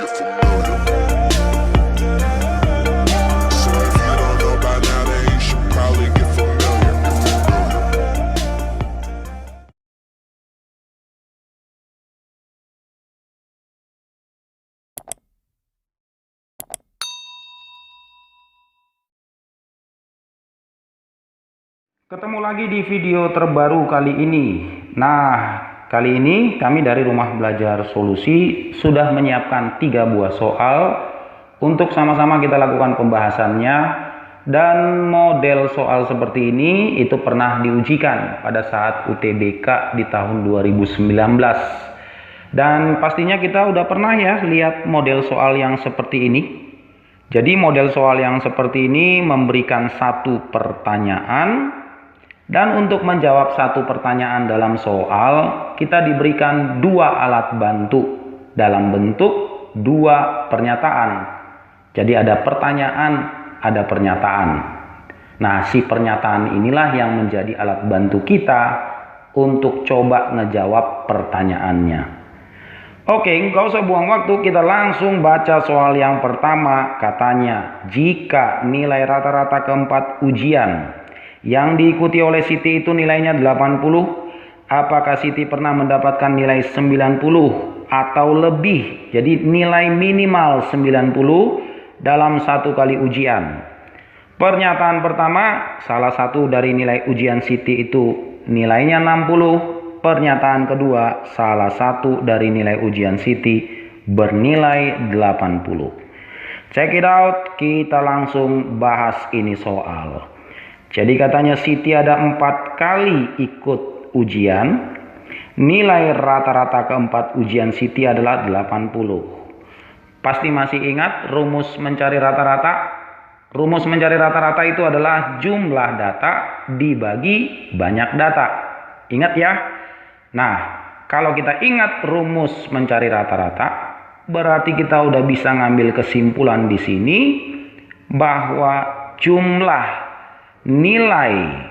get familiar. So if you don't know by now, then you should probably get familiar. Ketemu lagi di video terbaru kali ini. Nah, kali ini kami dari Rumah Belajar Solusi sudah menyiapkan 3 buah soal untuk sama-sama kita lakukan pembahasannya. Dan model soal seperti ini itu pernah diujikan pada saat UTBK di tahun 2019. Dan pastinya kita udah pernah ya lihat model soal yang seperti ini. Jadi model soal yang seperti ini memberikan satu pertanyaan. Dan untuk menjawab satu pertanyaan dalam soal, kita diberikan 2 alat bantu dalam bentuk 2 pernyataan. Jadi ada pertanyaan, ada pernyataan. Nah, si pernyataan inilah yang menjadi alat bantu kita untuk coba ngejawab pertanyaannya. Oke, nggak usah buang waktu, kita langsung baca soal yang pertama. Katanya, jika nilai rata-rata keempat ujian yang diikuti oleh Siti itu nilainya 80, apakah Siti pernah mendapatkan nilai 90 atau lebih? Jadi nilai minimal 90 dalam 1 kali ujian. Pernyataan pertama, salah satu dari nilai ujian Siti itu nilainya 60. Pernyataan kedua, salah satu dari nilai ujian Siti bernilai 80. Check it out, kita langsung bahas ini soal. Jadi katanya Siti ada 4 kali ikut ujian. Nilai rata-rata keempat ujian Siti adalah 80. Pasti masih ingat rumus mencari rata-rata? Rumus mencari rata-rata itu adalah jumlah data dibagi banyak data. Ingat ya? Nah, kalau kita ingat rumus mencari rata-rata, berarti kita udah bisa ngambil kesimpulan di sini bahwa jumlah nilai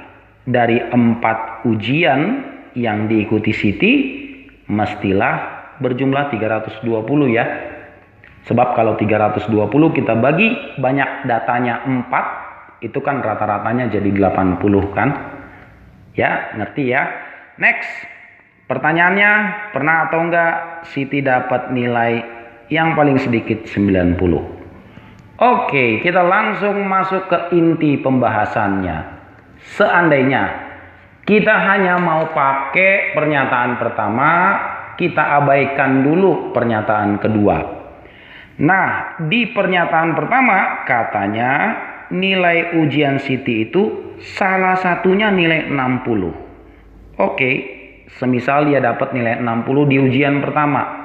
dari 4 ujian yang diikuti Siti mestilah berjumlah 320 ya. Sebab kalau 320 kita bagi banyak datanya 4, itu kan rata-ratanya jadi 80 kan? Ya, ngerti ya? Next. Pertanyaannya, pernah atau enggak Siti dapat nilai yang paling sedikit 90? Oke, kita langsung masuk ke inti pembahasannya. Seandainya kita hanya mau pakai pernyataan pertama, kita abaikan dulu pernyataan kedua. Nah, di pernyataan pertama katanya nilai ujian Siti itu salah satunya nilai 60. Oke, semisal dia dapat nilai 60 di ujian pertama.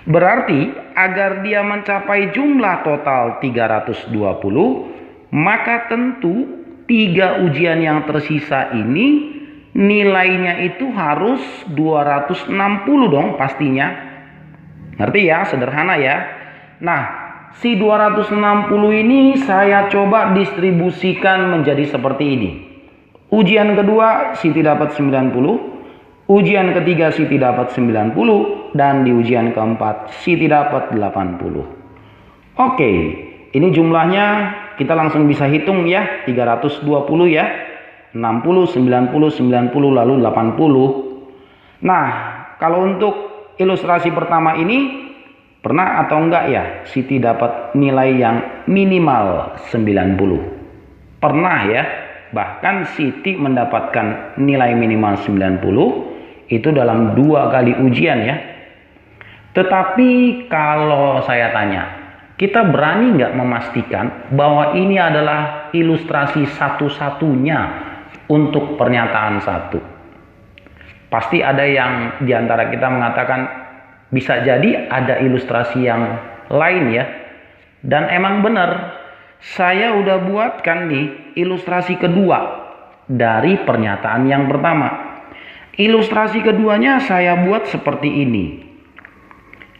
Berarti agar dia mencapai jumlah total 320, maka tentu 3 ujian yang tersisa ini nilainya itu harus 260 dong pastinya. Ngerti ya? Sederhana ya. Nah, si 260 ini saya coba distribusikan menjadi seperti ini. Ujian kedua Siti dapat 90. Ujian ketiga Siti dapat 90 dan di ujian keempat Siti dapat 80. Oke, ini jumlahnya kita langsung bisa hitung ya, 320 ya. 60, 90, 90 lalu 80. Nah, kalau untuk ilustrasi pertama ini pernah atau enggak ya Siti dapat nilai yang minimal 90? Pernah ya. Bahkan Siti mendapatkan nilai minimal 90 itu dalam 2 kali ujian ya. Tetapi kalau saya tanya, kita berani nggak memastikan bahwa ini adalah ilustrasi satu-satunya untuk pernyataan 1? Pasti ada yang diantara kita mengatakan bisa jadi ada ilustrasi yang lain ya. Dan emang benar, saya udah buatkan nih ilustrasi kedua dari pernyataan yang pertama. Ilustrasi keduanya saya buat seperti ini.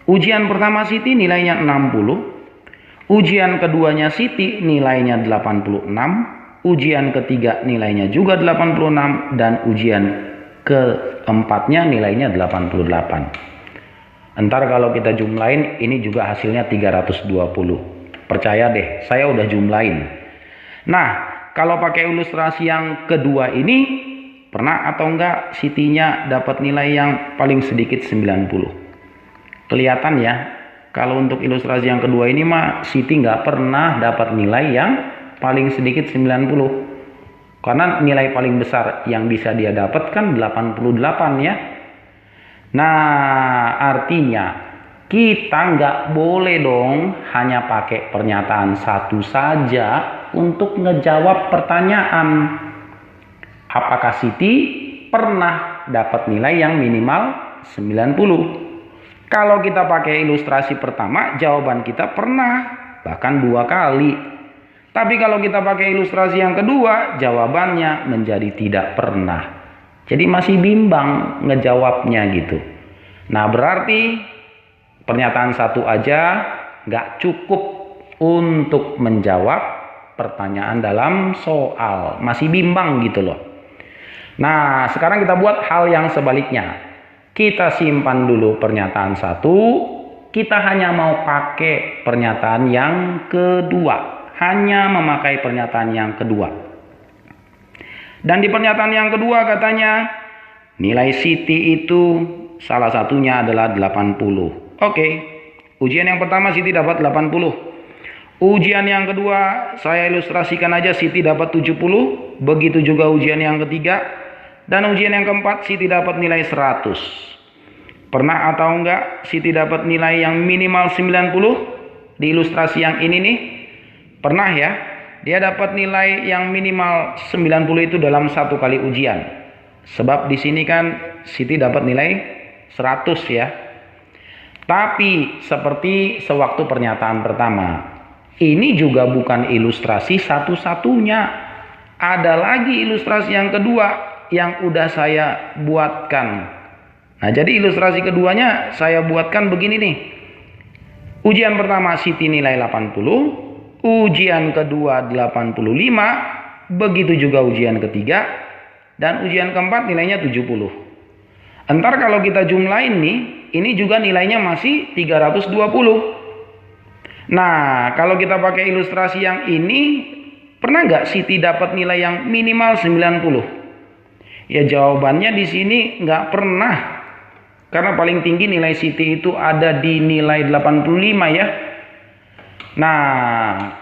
Ujian pertama Siti nilainya 60. Ujian keduanya Siti nilainya 86. Ujian ketiga nilainya juga 86. Dan ujian keempatnya nilainya 88. Entar kalau kita jumlahin ini juga hasilnya 320. Percaya deh, saya udah jumlahin. Nah, kalau pakai ilustrasi yang kedua ini, pernah atau enggak Siti-nya dapat nilai yang paling sedikit 90? Kelihatan ya, kalau untuk ilustrasi yang kedua ini mah Siti nggak pernah dapat nilai yang paling sedikit 90. Karena nilai paling besar yang bisa dia dapat kan 88 ya. Nah, artinya kita nggak boleh dong hanya pakai pernyataan satu saja untuk ngejawab pertanyaan. Apakah Siti pernah dapat nilai yang minimal 90? Kalau kita pakai ilustrasi pertama, jawaban kita pernah, bahkan 2 kali. Tapi kalau kita pakai ilustrasi yang kedua, jawabannya menjadi tidak pernah. Jadi masih bimbang ngejawabnya gitu. Nah, berarti pernyataan satu aja nggak cukup untuk menjawab pertanyaan dalam soal. Masih bimbang gitu loh. Nah, sekarang kita buat hal yang sebaliknya. Kita simpan dulu pernyataan satu, kita hanya mau pakai pernyataan yang kedua. Hanya memakai pernyataan yang kedua. Dan di pernyataan yang kedua katanya, nilai Siti itu salah satunya adalah 80. Oke, ujian yang pertama Siti dapat 80. Ujian yang kedua, saya ilustrasikan aja Siti dapat 70. Begitu juga ujian yang ketiga. Dan ujian yang keempat, Siti dapat nilai 100. Pernah atau enggak Siti dapat nilai yang minimal 90? Di ilustrasi yang ini nih, pernah ya. Dia dapat nilai yang minimal 90 itu dalam satu kali ujian. Sebab di sini kan Siti dapat nilai 100 ya. Tapi seperti sewaktu pernyataan pertama, ini juga bukan ilustrasi satu-satunya. Ada lagi ilustrasi yang kedua yang udah saya buatkan. Nah, jadi ilustrasi keduanya saya buatkan begini nih. Ujian pertama Siti nilai 80, ujian kedua 85, begitu juga ujian ketiga, dan ujian keempat nilainya 70. Entar kalau kita jumlahin nih, ini juga nilainya masih 320. Nah, kalau kita pakai ilustrasi yang ini, pernah nggak Siti dapat nilai yang minimal 90? Ya jawabannya di sini nggak pernah. Karena paling tinggi nilai Siti itu ada di nilai 85 ya. Nah,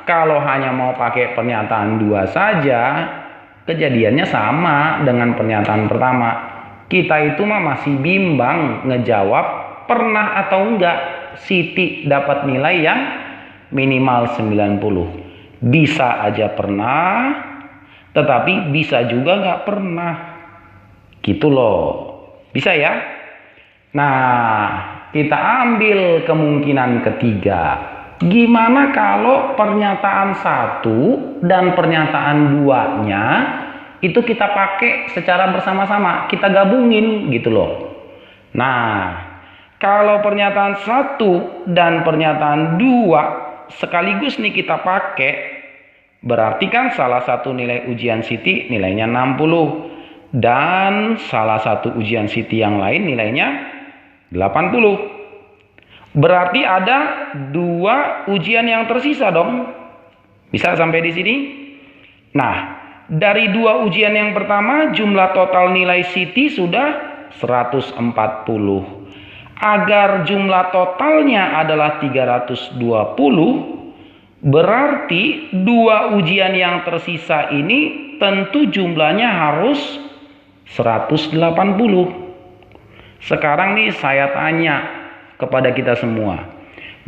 kalau hanya mau pakai pernyataan dua saja, kejadiannya sama dengan pernyataan pertama. Kita itu mah masih bimbang ngejawab pernah atau enggak Siti dapat nilai yang minimal 90. Bisa aja pernah, tetapi bisa juga nggak pernah. Gitu loh. Bisa ya? Nah, kita ambil kemungkinan ketiga. Gimana kalau pernyataan satu dan pernyataan duanya itu kita pakai secara bersama-sama, kita gabungin gitu loh. Nah, kalau pernyataan satu dan pernyataan dua sekaligus nih kita pakai, berarti kan salah satu nilai ujian Siti nilainya 60 dan salah satu ujian Siti yang lain nilainya 80. Berarti ada 2 ujian yang tersisa dong. Bisa sampai di sini? Nah, dari 2 ujian yang pertama jumlah total nilai Siti sudah 140. Agar jumlah totalnya adalah 320, berarti 2 ujian yang tersisa ini tentu jumlahnya harus 180. Sekarang nih saya tanya kepada kita semua,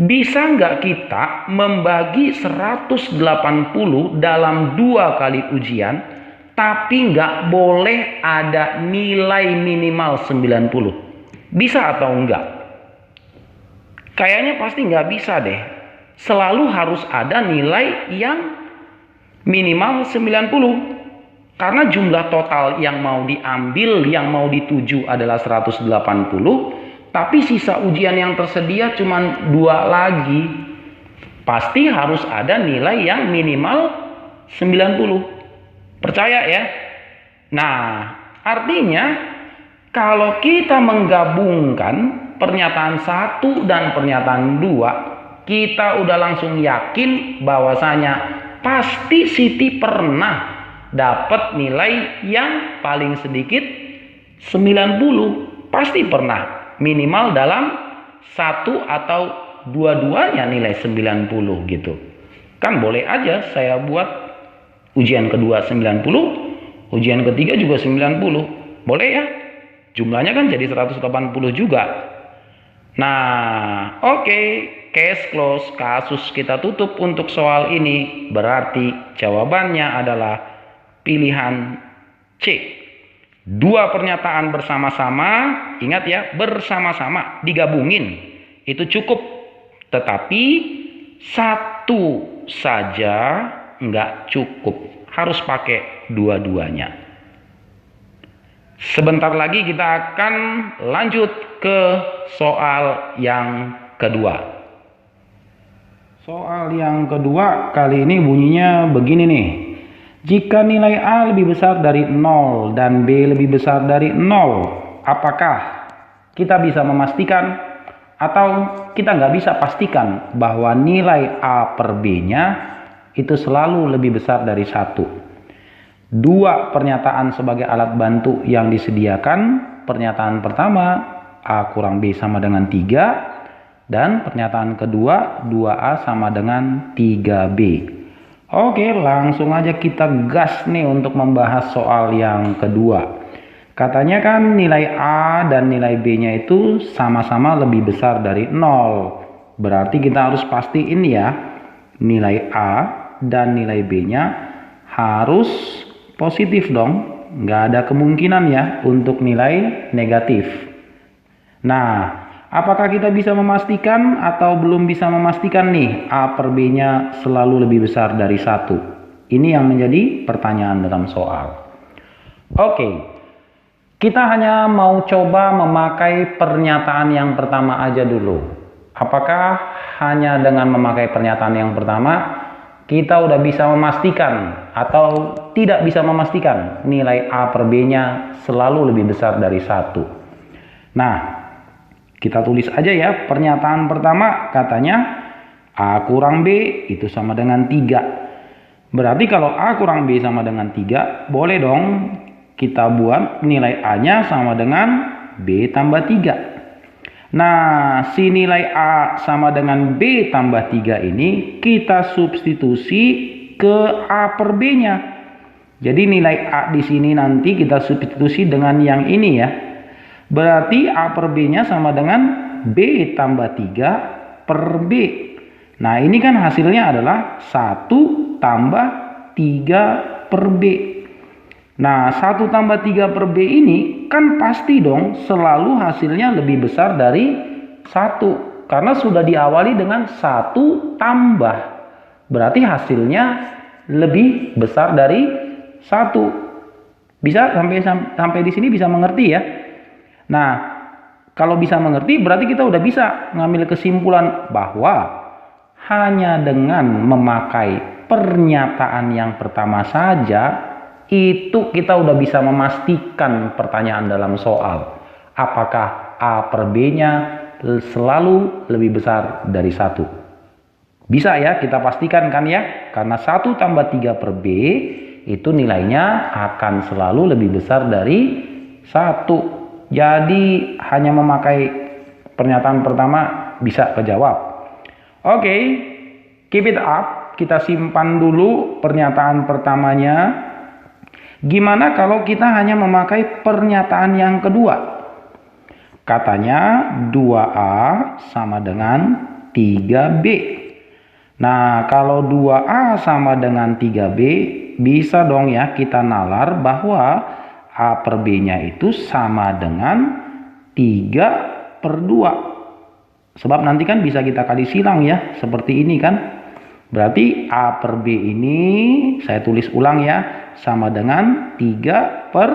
bisa nggak kita membagi 180 dalam 2 kali ujian, tapi nggak boleh ada nilai minimal 90? Bisa atau enggak? Kayaknya pasti nggak bisa deh. Selalu harus ada nilai yang minimal 90. Karena jumlah total yang mau diambil, yang mau dituju adalah 180, tapi sisa ujian yang tersedia cuma 2 lagi. Pasti harus ada nilai yang minimal 90. Percaya ya? Nah, artinya kalau kita menggabungkan pernyataan 1 dan pernyataan 2, kita udah langsung yakin bahwasanya pasti Siti pernah dapat nilai yang paling sedikit 90. Pasti pernah. Minimal dalam satu atau dua-duanya nilai 90 gitu. Kan boleh aja saya buat ujian kedua 90, ujian ketiga juga 90. Boleh ya? Jumlahnya kan jadi 180 juga. Nah, oke, case close, kasus kita tutup untuk soal ini. Berarti jawabannya adalah pilihan C. Dua pernyataan bersama-sama, ingat ya, bersama-sama, digabungin, itu cukup. Tetapi satu saja nggak cukup, harus pakai dua-duanya. Sebentar lagi kita akan lanjut ke soal yang kedua. Soal yang kedua kali ini bunyinya begini nih. Jika nilai A lebih besar dari 0 dan B lebih besar dari 0, apakah kita bisa memastikan atau kita nggak bisa pastikan bahwa nilai A per B-nya itu selalu lebih besar dari 1? Dua pernyataan sebagai alat bantu yang disediakan. Pernyataan pertama, A kurang B sama dengan 3. Dan pernyataan kedua, 2A sama dengan 3B. Oke, langsung aja kita gas nih untuk membahas soal yang kedua. Katanya kan nilai A dan nilai B-nya itu sama-sama lebih besar dari 0. Berarti kita harus pastiin ya, nilai A dan nilai B-nya harus positif dong. Nggak ada kemungkinan ya untuk nilai negatif. Nah, apakah kita bisa memastikan atau belum bisa memastikan nih A per B-nya selalu lebih besar dari 1? Ini yang menjadi pertanyaan dalam soal. Oke, kita hanya mau coba memakai pernyataan yang pertama aja dulu. Apakah hanya dengan memakai pernyataan yang pertama kita udah bisa memastikan atau tidak bisa memastikan nilai A per B-nya selalu lebih besar dari 1? Nah, kita tulis aja ya, pernyataan pertama katanya A kurang B itu sama dengan 3. Berarti kalau A kurang B sama dengan 3, boleh dong kita buat nilai A-nya sama dengan B tambah 3. Nah, si nilai A sama dengan B tambah 3 ini kita substitusi ke A per B-nya. Jadi nilai A di sini nanti kita substitusi dengan yang ini ya. Berarti A per B-nya sama dengan B tambah 3 per B. Nah, ini kan hasilnya adalah 1 tambah 3 per B. Nah, 1 tambah 3 per B ini kan pasti dong selalu hasilnya lebih besar dari 1. Karena sudah diawali dengan 1 tambah. Berarti hasilnya lebih besar dari 1. Bisa sampai di sini bisa mengerti ya? Nah, kalau bisa mengerti berarti kita udah bisa ngambil kesimpulan bahwa hanya dengan memakai pernyataan yang pertama saja itu kita udah bisa memastikan pertanyaan dalam soal. Apakah A per B-nya selalu lebih besar dari 1? Bisa ya kita pastikan kan ya? Karena 1 tambah 3 per B itu nilainya akan selalu lebih besar dari 1. Jadi hanya memakai pernyataan pertama bisa kejawab. Oke, keep it up. Kita simpan dulu pernyataan pertamanya. Gimana kalau kita hanya memakai pernyataan yang kedua? Katanya 2A sama dengan 3B. Nah, kalau 2A sama dengan 3B, bisa dong ya kita nalar bahwa A per B-nya itu sama dengan 3 per 2. Sebab nanti kan bisa kita kali silang ya, seperti ini kan. Berarti A per B ini, saya tulis ulang ya, sama dengan 3 per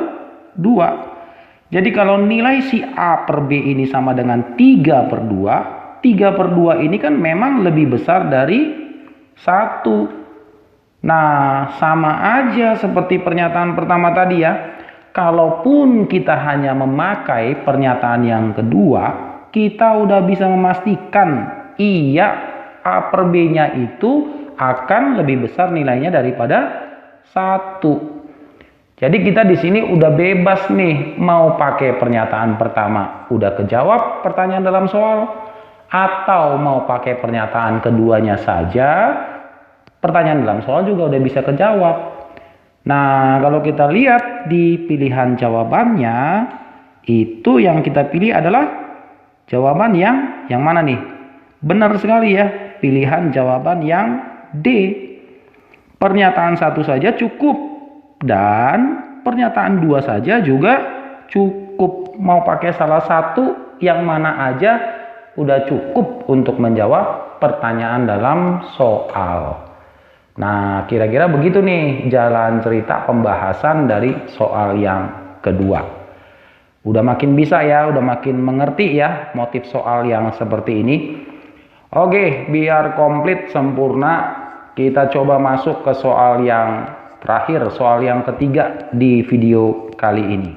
2. Jadi kalau nilai si A per B ini sama dengan 3 per 2, 3 per 2 ini kan memang lebih besar dari 1. Nah, sama aja seperti pernyataan pertama tadi ya. Kalaupun kita hanya memakai pernyataan yang kedua, kita udah bisa memastikan iya A per B-nya itu akan lebih besar nilainya daripada 1. Jadi kita di sini udah bebas nih mau pakai pernyataan pertama udah kejawab pertanyaan dalam soal, atau mau pakai pernyataan keduanya saja pertanyaan dalam soal juga udah bisa kejawab. Nah, kalau kita lihat di pilihan jawabannya, itu yang kita pilih adalah jawaban yang mana nih? Benar sekali ya, pilihan jawaban yang D. Pernyataan 1 saja cukup dan pernyataan 2 saja juga cukup. Mau pakai salah satu yang mana aja udah cukup untuk menjawab pertanyaan dalam soal. Nah, kira-kira begitu nih jalan cerita pembahasan dari soal yang kedua. Udah makin bisa ya, udah makin mengerti ya motif soal yang seperti ini. Oke, biar komplit sempurna, kita coba masuk ke soal yang terakhir, soal yang ketiga di video kali ini.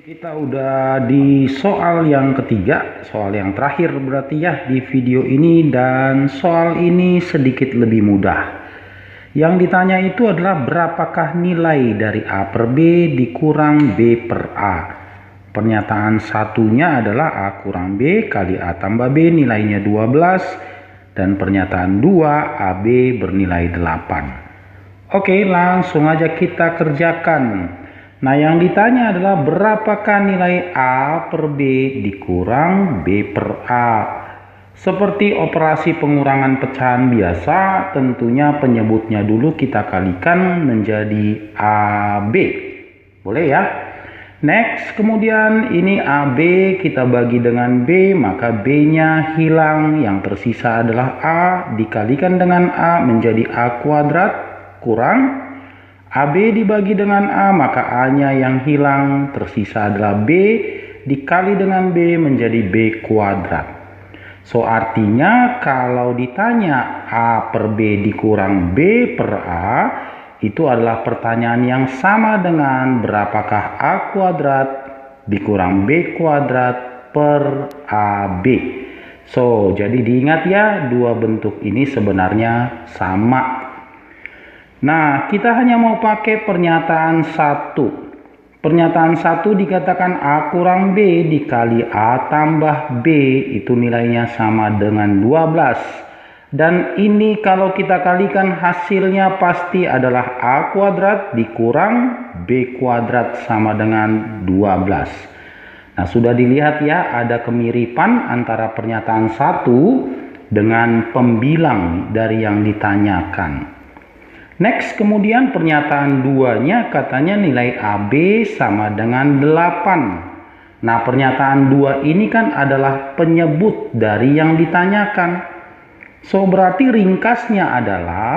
Kita udah di soal yang ketiga, soal yang terakhir berarti ya di video ini, dan soal ini sedikit lebih mudah. Yang ditanya itu adalah berapakah nilai dari A per B dikurang B per A. Pernyataan satunya adalah A kurang B kali A tambah B nilainya 12, dan pernyataan 2 AB bernilai 8. Oke, langsung aja kita kerjakan. Nah, yang ditanya adalah berapakah nilai A per B dikurang B per A. Seperti operasi pengurangan pecahan biasa, tentunya penyebutnya dulu kita kalikan menjadi AB. Boleh ya? Next, kemudian ini AB kita bagi dengan B, maka B-nya hilang. Yang tersisa adalah A dikalikan dengan A menjadi A kuadrat kurang AB dibagi dengan A, maka A-nya yang hilang. Tersisa adalah B dikali dengan B menjadi B kuadrat. So, artinya kalau ditanya A per B dikurang B per A, itu adalah pertanyaan yang sama dengan berapakah A kuadrat dikurang B kuadrat per AB. So, jadi diingat ya, dua bentuk ini sebenarnya sama. Nah, kita hanya mau pakai pernyataan 1. Pernyataan 1 dikatakan A kurang B dikali A tambah B, itu nilainya sama dengan 12. Dan ini kalau kita kalikan hasilnya pasti adalah A kuadrat dikurang B kuadrat sama dengan 12. Nah, sudah dilihat ya, ada kemiripan antara pernyataan 1 dengan pembilang dari yang ditanyakan. Next, kemudian pernyataan 2-nya katanya nilai AB sama dengan 8. Nah, pernyataan 2 ini kan adalah penyebut dari yang ditanyakan. So, berarti ringkasnya adalah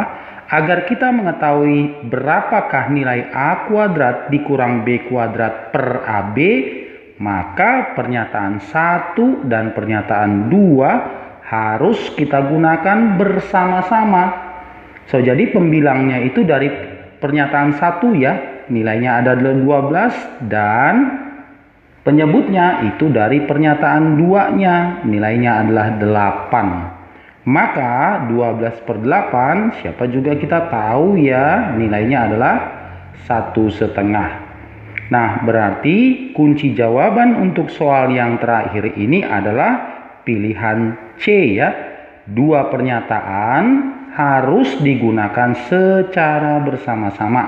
agar kita mengetahui berapakah nilai A kuadrat dikurang B kuadrat per AB, maka pernyataan 1 dan pernyataan 2 harus kita gunakan bersama-sama. So, jadi pembilangnya itu dari pernyataan 1 ya, nilainya ada 12, dan penyebutnya itu dari pernyataan 2-nya, nilainya adalah 8. Maka 12 per 8, siapa juga kita tahu ya, nilainya adalah 1,5. Nah, berarti kunci jawaban untuk soal yang terakhir ini adalah pilihan C ya. Dua pernyataan harus digunakan secara bersama-sama.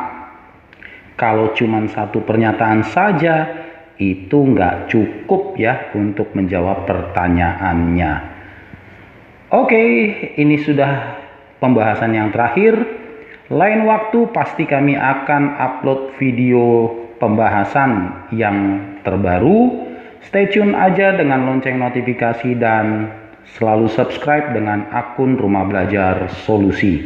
Kalau cuma satu pernyataan saja, itu nggak cukup ya untuk menjawab pertanyaannya. Oke, ini sudah pembahasan yang terakhir. Lain waktu pasti kami akan upload video pembahasan yang terbaru. Stay tune aja dengan lonceng notifikasi dan selalu subscribe dengan akun Rumah Belajar Solusi.